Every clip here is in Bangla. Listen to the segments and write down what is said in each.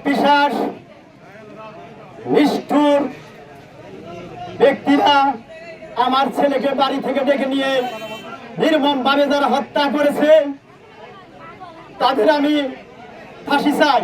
পিশাচ নিষ্ঠুর ব্যক্তিরা আমার ছেলেকে বাড়ি থেকে ডেকে নিয়ে নির্মমভাবে যারা হত্যা করেছে তাদের আমি ফাঁসি চাই।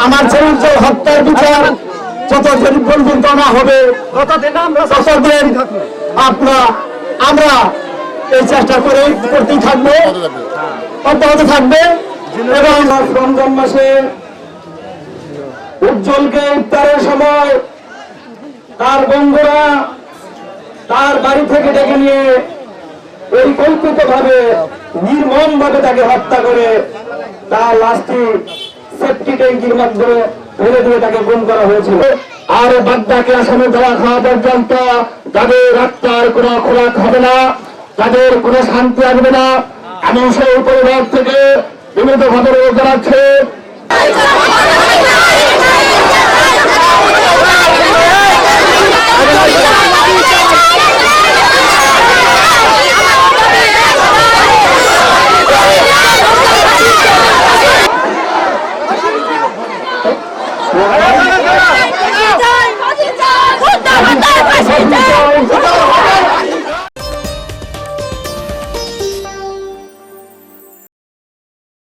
আমার ছেলের হত্যার বিচার যতদিন পর্যন্ত না হবে ততদিন আমরা এই চেষ্টা করতেই থাকবো, অব্যাহত থাকবে। এবং রমজান মাসে উজ্জ্বলকে ইফতারের সময় তার বন্ধুরা তার বাড়ি থেকে ডেকে নিয়ে পরিকল্পিত ভাবে নির্মম ভাবে তাকে হত্যা করে তার লাশটি সেফটি ট্যাঙ্কির মাধ্যমে ফেলে দিয়ে তাকে গুম করা হয়েছিল। আর বাগদাকে আসামে দেওয়া খাওয়া পর্যন্ত তাদের আত্মার কোনো খোরাক হবে না, তাদের কোনো শান্তি আসবে না, এমন সেই পরিবার থেকে বিনীত ভাবে জানাচ্ছে।